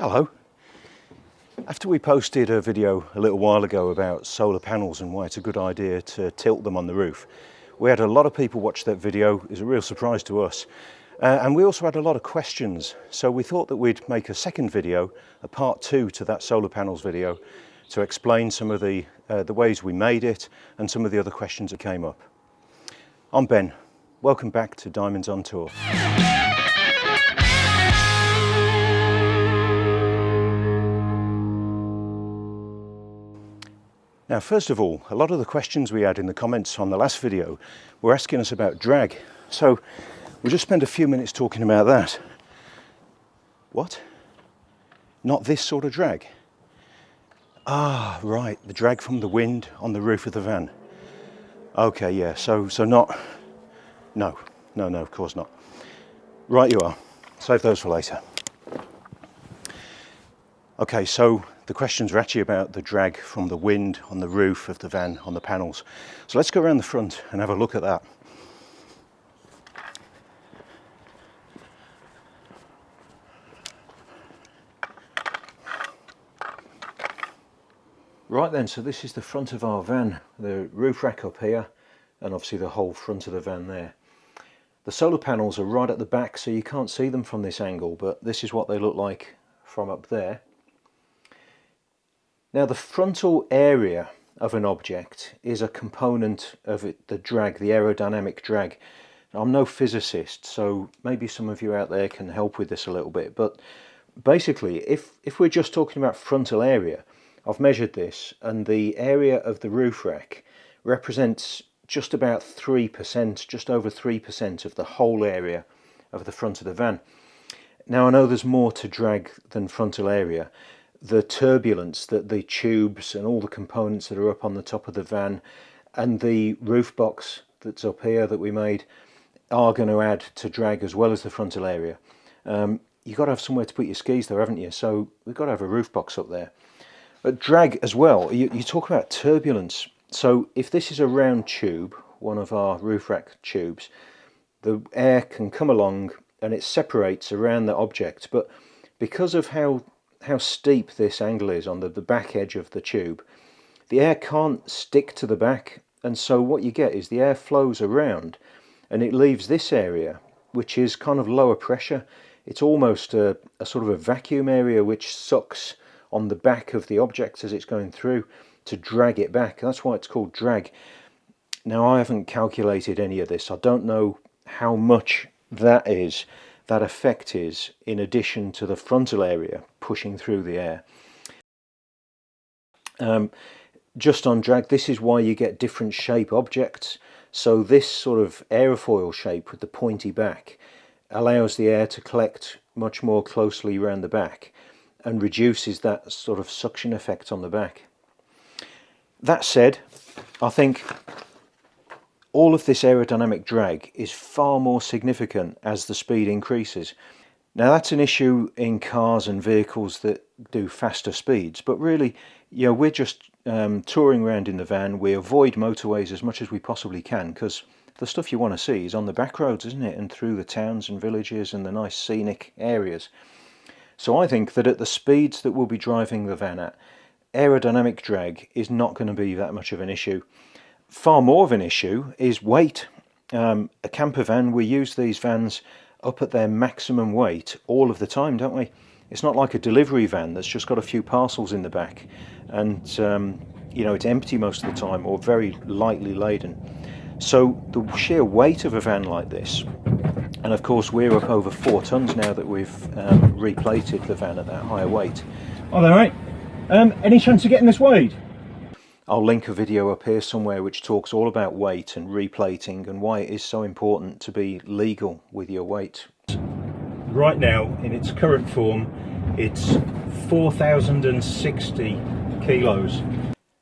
Hello. After we posted a video a little while ago about solar panels and why it's a good idea to tilt them on the roof, we had a lot of people watch that video. It was a real surprise to us. And we also had a lot of questions. So we thought that we'd make a second video, a part 2 to that solar panels video, to explain some of the ways we made it and some of the other questions that came up. I'm Ben. Welcome back to Diamonds on Tour. Now, first of all, a lot of the questions we had in the comments on the last video were asking us about drag. So we'll just spend a few minutes talking about that. What? Not this sort of drag? Ah, right, the drag from the wind on the roof of the van. Okay, yeah, so not, no, of course not. Right you are, save those for later. Okay, so the questions are actually about the drag from the wind on the roof of the van on the panels. So let's go around the front and have a look at that. Right then, so this is the front of our van, the roof rack up here, and obviously the whole front of the van there. The solar panels are right at the back, so you can't see them from this angle, but this is what they look like from up there. Now, the frontal area of an object is a component of it, the drag, the aerodynamic drag. Now, I'm no physicist, so maybe some of you out there can help with this a little bit, but basically, if we're just talking about frontal area, I've measured this, and the area of the roof rack represents just about 3%, just over 3% of the whole area of the front of the van. Now, I know there's more to drag than frontal area. The turbulence that the tubes and all the components that are up on the top of the van and the roof box that's up here that we made are going to add to drag as well as the frontal area. You've got to have somewhere to put your skis there, haven't you? So we've got to have a roof box up there. But drag as well, you talk about turbulence. So if this is a round tube, one of our roof rack tubes, the air can come along and it separates around the object, but because of how steep this angle is on the back edge of the tube, the air can't stick to the back, and so what you get is the air flows around and it leaves this area, which is kind of lower pressure. It's almost a sort of a vacuum area which sucks on the back of the object as it's going through to drag it back. That's why it's called drag. Now, I haven't calculated any of this. I don't know how much that effect is in addition to the frontal area pushing through the air. Just on drag, this is why you get different shape objects. So this sort of aerofoil shape with the pointy back allows the air to collect much more closely around the back and reduces that sort of suction effect on the back. That said, I think all of this aerodynamic drag is far more significant as the speed increases. Now, that's an issue in cars and vehicles that do faster speeds, but really, you know, we're just touring around in the van. We avoid motorways as much as we possibly can because the stuff you want to see is on the back roads, isn't it, and through the towns and villages and the nice scenic areas. So I think that at the speeds that we'll be driving the van at, aerodynamic drag is not going to be that much of an issue. Far more of an issue is weight. A camper van, we use these vans up at their maximum weight all of the time, don't we? It's not like a delivery van that's just got a few parcels in the back and you know, it's empty most of the time or very lightly laden. So the sheer weight of a van like this, and of course we're up over 4 tons now that we've replated the van at that higher weight. Oh, all right. Any chance of getting this weighed? I'll link a video up here somewhere which talks all about weight and replating and why it is so important to be legal with your weight. Right now, in its current form, it's 4,060 kilos.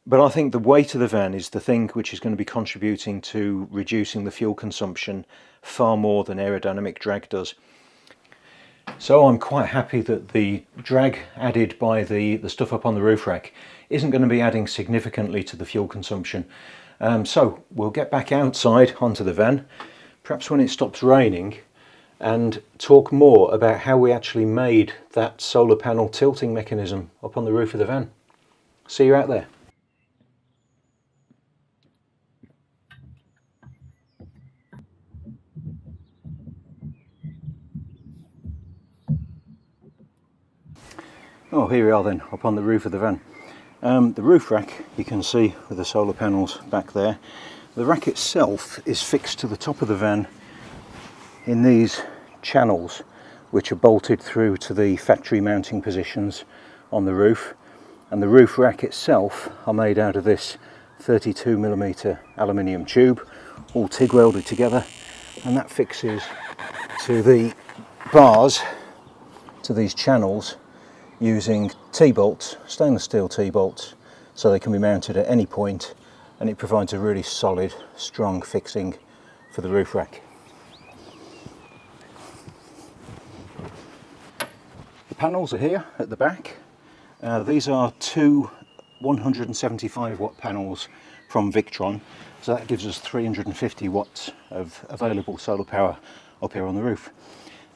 But I think the weight of the van is the thing which is going to be contributing to reducing the fuel consumption far more than aerodynamic drag does. So I'm quite happy that the drag added by the stuff up on the roof rack isn't going to be adding significantly to the fuel consumption. So we'll get back outside onto the van, perhaps when it stops raining, and talk more about how we actually made that solar panel tilting mechanism up on the roof of the van. See you out there. Oh, here we are then, up on the roof of the van. The roof rack, you can see with the solar panels back there. The rack itself is fixed to the top of the van in these channels, which are bolted through to the factory mounting positions on the roof. And the roof rack itself are made out of this 32mm aluminium tube, all TIG welded together, and that fixes to the bars, to these channels, using T-bolts, stainless steel T-bolts, so they can be mounted at any point, and it provides a really solid, strong fixing for the roof rack. The panels are here at the back. These are two 175 watt panels from Victron, so that gives us 350 watts of available solar power up here on the roof.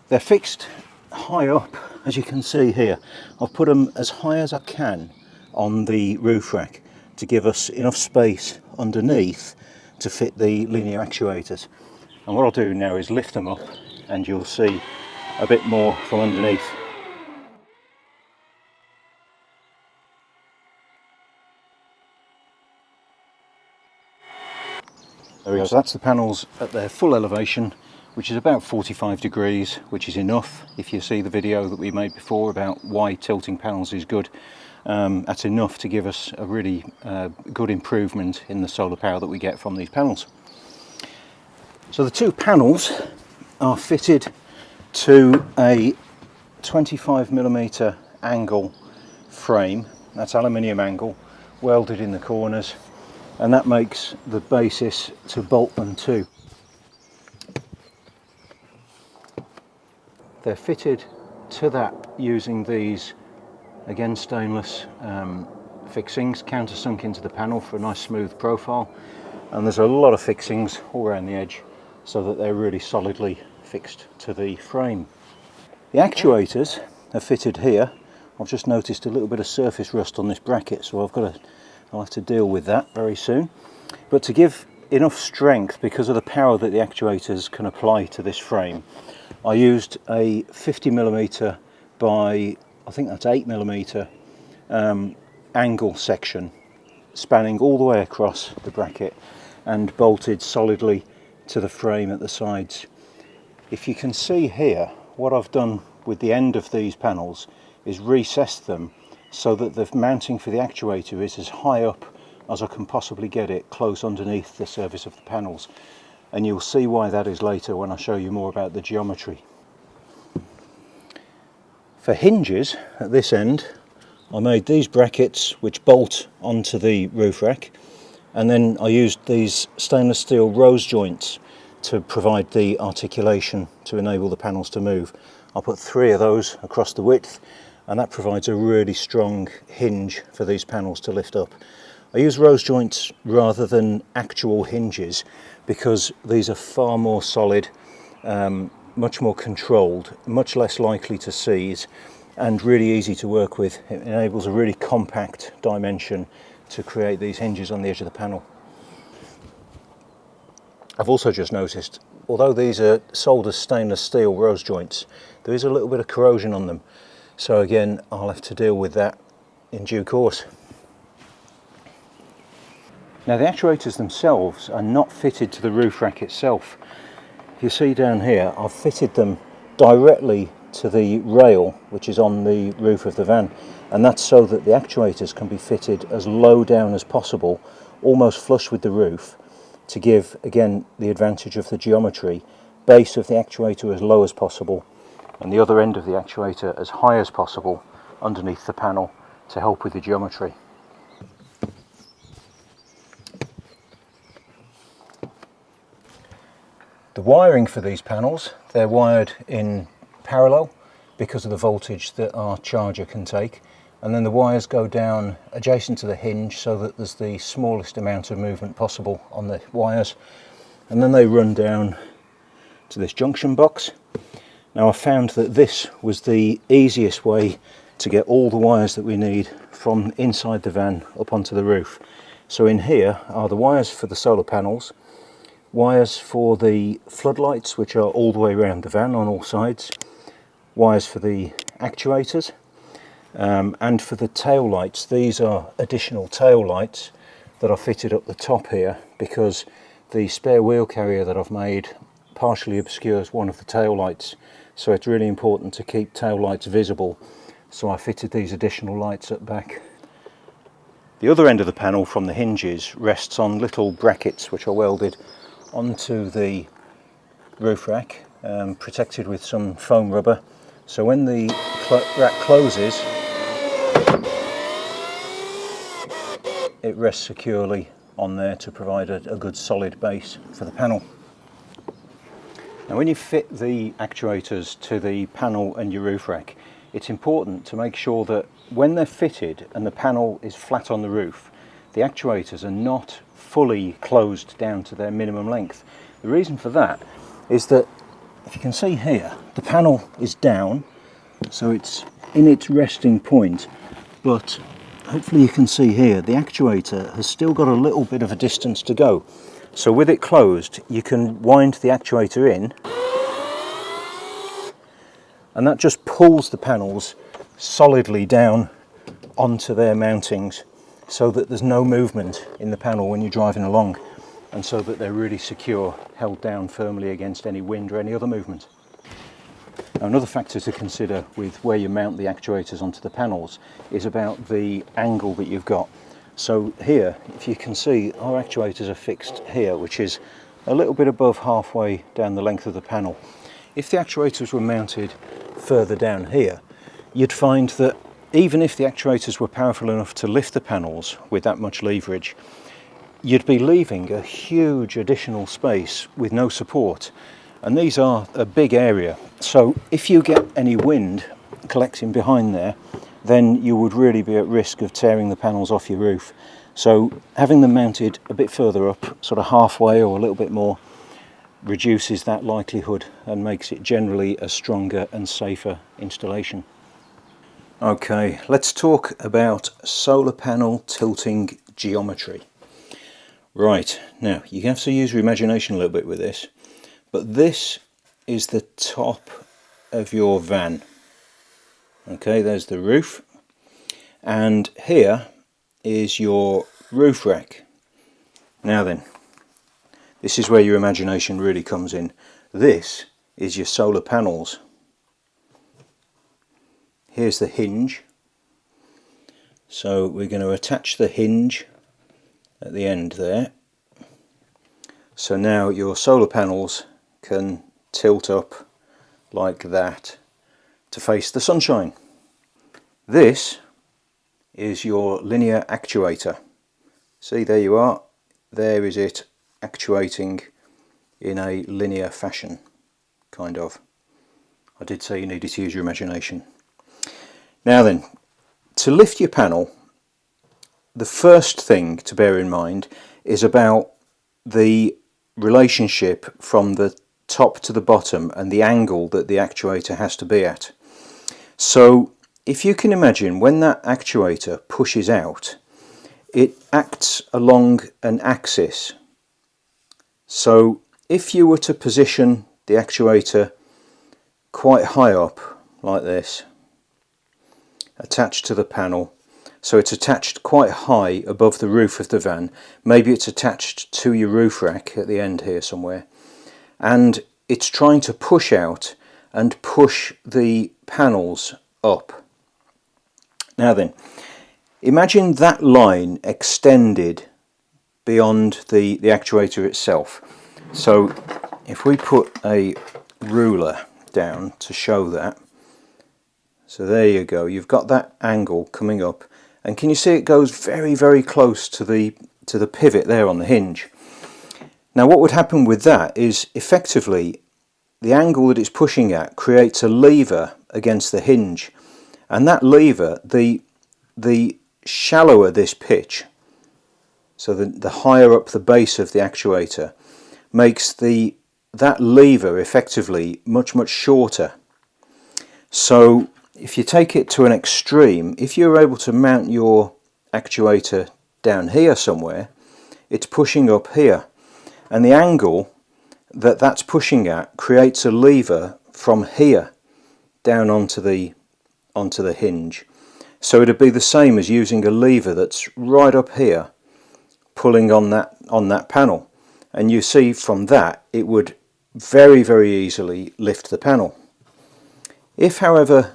They're fixed high up, as you can see here. I've put them as high as I can on the roof rack to give us enough space underneath to fit the linear actuators. And what I'll do now is lift them up and you'll see a bit more from underneath. There we go, so that's the panels at their full elevation, which is about 45 degrees, which is enough. If you see the video that we made before about why tilting panels is good, that's enough to give us a really good improvement in the solar power that we get from these panels. So the two panels are fitted to a 25mm angle frame, that's aluminium angle, welded in the corners, and that makes the basis to bolt them to. They're fitted to that using these, again, stainless fixings, countersunk into the panel for a nice smooth profile, and there's a lot of fixings all around the edge so that they're really solidly fixed to the frame. The actuators are fitted here. I've just noticed a little bit of surface rust on this bracket, so I'll have to deal with that very soon. But to give enough strength, because of the power that the actuators can apply to this frame, I used a 50mm by, I think that's 8mm angle section spanning all the way across the bracket and bolted solidly to the frame at the sides. If you can see here, what I've done with the end of these panels is recessed them so that the mounting for the actuator is as high up as I can possibly get it, close underneath the surface of the panels. And you'll see why that is later when I show you more about the geometry. For hinges at this end, I made these brackets which bolt onto the roof rack, and then I used these stainless steel rose joints to provide the articulation to enable the panels to move. I put 3 of those across the width, and that provides a really strong hinge for these panels to lift up. I use rose joints rather than actual hinges because these are far more solid, much more controlled, much less likely to seize, and really easy to work with. It enables a really compact dimension to create these hinges on the edge of the panel. I've also just noticed, although these are sold as stainless steel rose joints, there is a little bit of corrosion on them. So again, I'll have to deal with that in due course. Now the actuators themselves are not fitted to the roof rack itself. If you see down here, I've fitted them directly to the rail which is on the roof of the van, and that's so that the actuators can be fitted as low down as possible, almost flush with the roof, to give again the advantage of the geometry. Base of the actuator as low as possible and the other end of the actuator as high as possible underneath the panel to help with the geometry. The wiring for these panels, they're wired in parallel because of the voltage that our charger can take, and then the wires go down adjacent to the hinge so that there's the smallest amount of movement possible on the wires, and then they run down to this junction box, Now I found that this was the easiest way to get all the wires that we need from inside the van up onto the roof. So in here are the wires for the solar panels, wires for the floodlights, which are all the way around the van on all sides, wires for the actuators, and for the tail lights. These are additional tail lights that are fitted up the top here because the spare wheel carrier that I've made partially obscures one of the tail lights, so it's really important to keep tail lights visible, so I fitted these additional lights up back. The other end of the panel from the hinges rests on little brackets which are welded onto the roof rack, protected with some foam rubber, so when the rack closes it rests securely on there to provide a good solid base for the panel. Now when you fit the actuators to the panel and your roof rack, it's important to make sure that when they're fitted and the panel is flat on the roof, the actuators are not fully closed down to their minimum length. The reason for that is that, if you can see here, the panel is down, so it's in its resting point, but hopefully you can see here the actuator has still got a little bit of a distance to go. So with it closed, you can wind the actuator in, and that just pulls the panels solidly down onto their mountings so that there's no movement in the panel when you're driving along, and so that they're really secure, held down firmly against any wind or any other movement. Now, another factor to consider with where you mount the actuators onto the panels is about the angle that you've got. So here, if you can see, our actuators are fixed here, which is a little bit above halfway down the length of the panel. If the actuators were mounted further down here, you'd find that even if the actuators were powerful enough to lift the panels with that much leverage, you'd be leaving a huge additional space with no support. And these are a big area, so if you get any wind collecting behind there, then you would really be at risk of tearing the panels off your roof. So having them mounted a bit further up, sort of halfway or a little bit more, reduces that likelihood and makes it generally a stronger and safer installation. Okay, let's talk about solar panel tilting geometry. Right, now you have to use your imagination a little bit with this, but this is the top of your van. Okay, there's the roof, and here is your roof rack. Now then, this is where your imagination really comes in. This is your solar panels. Here's the hinge. So we're going to attach the hinge at the end there. So now your solar panels can tilt up like that to face the sunshine. This is your linear actuator. See, there you are. There is it actuating in a linear fashion, kind of. I did say you needed to use your imagination. Now then, to lift your panel, the first thing to bear in mind is about the relationship from the top to the bottom and the angle that the actuator has to be at. So if you can imagine, when that actuator pushes out, it acts along an axis. So if you were to position the actuator quite high up like this, attached to the panel, so it's attached quite high above the roof of the van, maybe it's attached to your roof rack at the end here somewhere, and it's trying to push out and push the panels up. Now then, imagine that line extended beyond the actuator itself. So if we put a ruler down to show that, so there you go, you've got that angle coming up, and can you see it goes very, very close to the pivot there on the hinge. Now what would happen with that is, effectively, the angle that it's pushing at creates a lever against the hinge, and that lever, the shallower this pitch, so the higher up the base of the actuator, makes that lever effectively much, much shorter. So if you take it to an extreme, if you're able to mount your actuator down here somewhere, it's pushing up here, and the angle that that's pushing at creates a lever from here down onto the hinge. So it'd be the same as using a lever that's right up here pulling on that panel, and you see from that it would very, very easily lift the panel. If, however,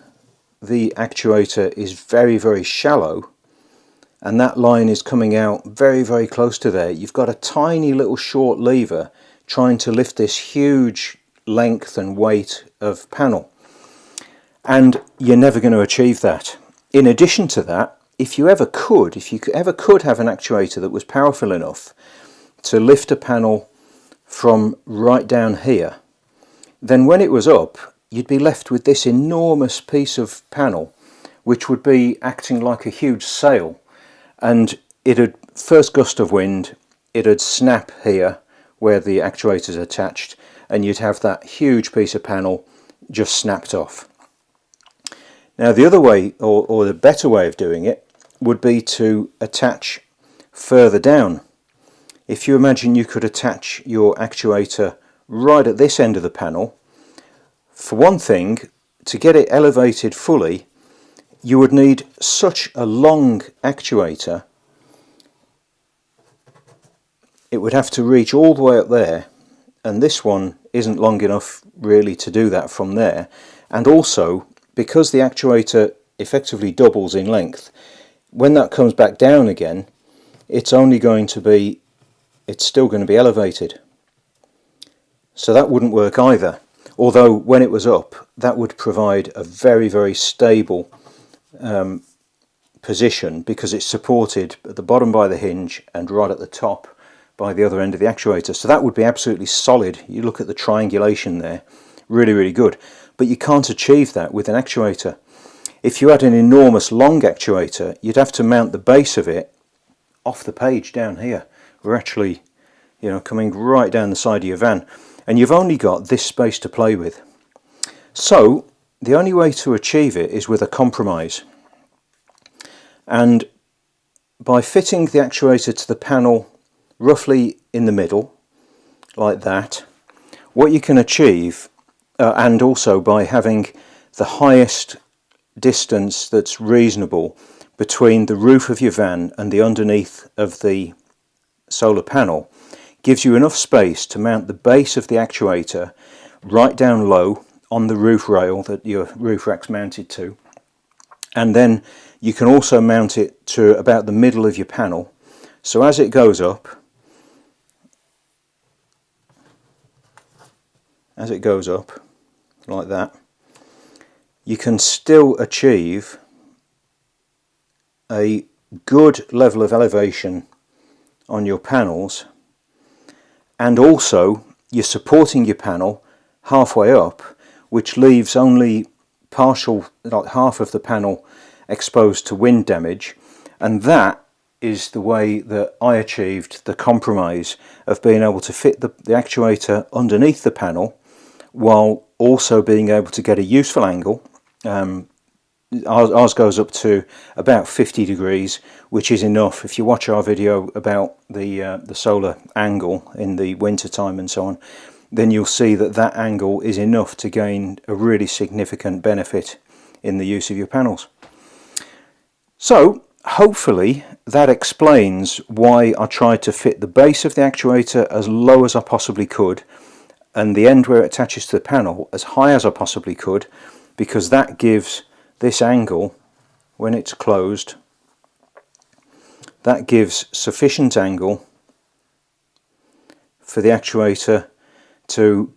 the actuator is very, very shallow and that line is coming out very, very close to there, you've got a tiny little short lever trying to lift this huge length and weight of panel, and you're never going to achieve that. In addition to that, if you ever could have an actuator that was powerful enough to lift a panel from right down here, then when it was up, you'd be left with this enormous piece of panel which would be acting like a huge sail, and it'd, first gust of wind, it'd snap here where the actuator's attached, and you'd have that huge piece of panel just snapped off. Now the other way, or the better way of doing it, would be to attach further down. If you imagine you could attach your actuator right at this end of the panel, for one thing, to get it elevated fully, you would need such a long actuator. It would have to reach all the way up there, and this one isn't long enough really to do that from there. And also, because the actuator effectively doubles in length, when that comes back down again, it's still going to be elevated. So that wouldn't work either. Although when it was up, that would provide a very, very stable position, because it's supported at the bottom by the hinge and right at the top by the other end of the actuator. So that would be absolutely solid. You look at the triangulation there, really, really good. But you can't achieve that with an actuator. If you had an enormous long actuator, you'd have to mount the base of it off the page down here. We're actually, coming right down the side of your van, and you've only got this space to play with. So the only way to achieve it is with a compromise, and by fitting the actuator to the panel roughly in the middle like that, what you can achieve, and also by having the highest distance that's reasonable between the roof of your van and the underneath of the solar panel, gives you enough space to mount the base of the actuator right down low on the roof rail that your roof rack's mounted to, and then you can also mount it to about the middle of your panel. So as it goes up, like that, you can still achieve a good level of elevation on your panels, and also you're supporting your panel halfway up, which leaves only partial, like half of the panel exposed to wind damage. And that is the way that I achieved the compromise of being able to fit the actuator underneath the panel while also being able to get a useful angle. Ours goes up to about 50 degrees, which is enough. If you watch our video about the solar angle in the winter time and so on, then you'll see that that angle is enough to gain a really significant benefit in the use of your panels. So hopefully that explains why I tried to fit the base of the actuator as low as I possibly could, and the end where it attaches to the panel as high as I possibly could, because that gives this angle, when it's closed, that gives sufficient angle for the actuator to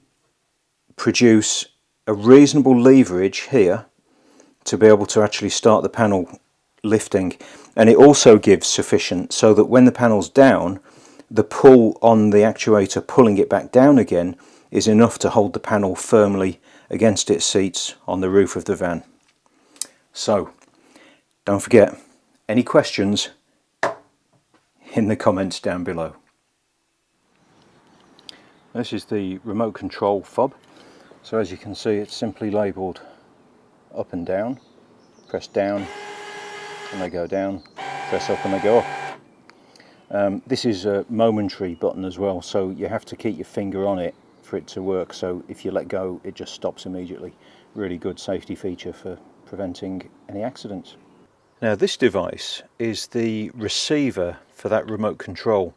produce a reasonable leverage here to be able to actually start the panel lifting. And it also gives sufficient so that when the panel's down, the pull on the actuator pulling it back down again is enough to hold the panel firmly against its seats on the roof of the van. So don't forget, any questions in the comments down below. This is the remote control fob. So as you can see, it's simply labelled up and down, press down and they go down, press up and they go up. This is a momentary button as well, so you have to keep your finger on it for it to work, so if you let go it just stops immediately. Really good safety feature for preventing any accidents. Now this device is the receiver for that remote control.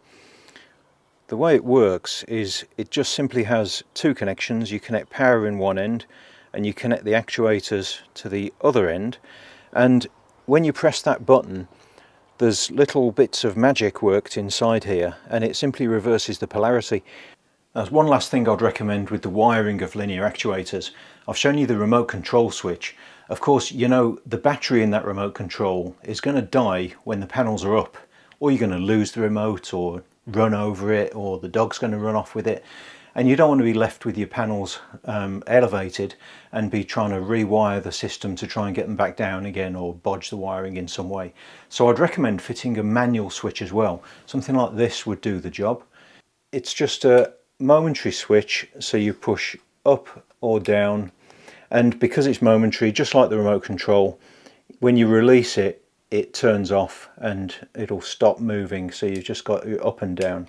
The way it works is it just simply has two connections. You connect power in one end and you connect the actuators to the other end, and when you press that button there's little bits of magic worked inside here and it simply reverses the polarity. There's one last thing I'd recommend with the wiring of linear actuators. I've shown you the remote control switch. Of course, you know, the battery in that remote control is going to die when the panels are up, or you're going to lose the remote or run over it, or the dog's going to run off with it, and you don't want to be left with your panels elevated and be trying to rewire the system to try and get them back down again or bodge the wiring in some way. So I'd recommend fitting a manual switch as well. Something like this would do the job. It's just a momentary switch, so you push up or down, and because it's momentary, just like the remote control, when you release it, it turns off and it'll stop moving, so you've just got it up and down.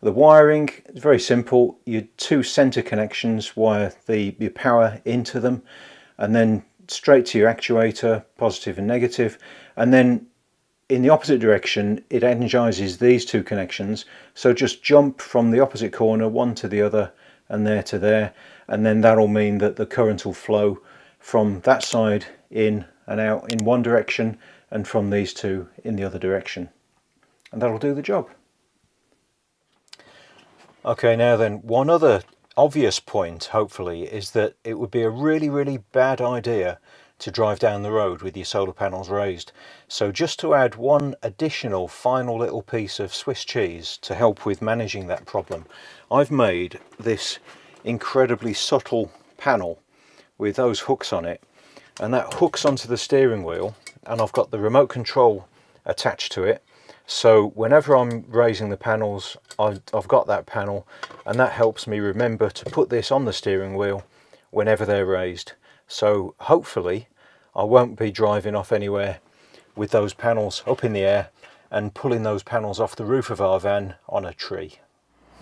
The wiring is very simple. Your two center connections wire your power into them, and then straight to your actuator, positive and negative, and then in the opposite direction it energizes these two connections, so just jump from the opposite corner, one to the other and there to there, and then that'll mean that the current will flow from that side in and out in one direction and from these two in the other direction, and that'll do the job. Okay, now then, one other obvious point hopefully is that it would be a really bad idea to drive down the road with your solar panels raised. So just to add one additional final little piece of Swiss cheese to help with managing that problem, I've made this incredibly subtle panel with those hooks on it, and that hooks onto the steering wheel, and I've got the remote control attached to it, so whenever I'm raising the panels I've got that panel, and that helps me remember to put this on the steering wheel whenever they're raised. So hopefully I won't be driving off anywhere with those panels up in the air and pulling those panels off the roof of our van on a tree.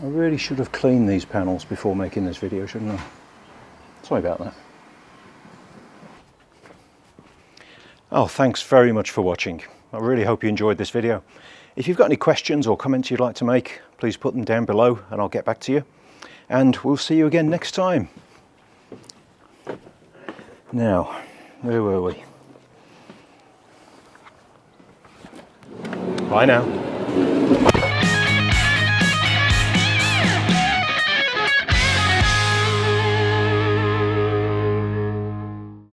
I really should have cleaned these panels before making this video, shouldn't I? Sorry about that. Oh, thanks very much for watching. I really hope you enjoyed this video. If you've got any questions or comments you'd like to make, please put them down below and I'll get back to you. And we'll see you again next time. Now, where were we? Bye now.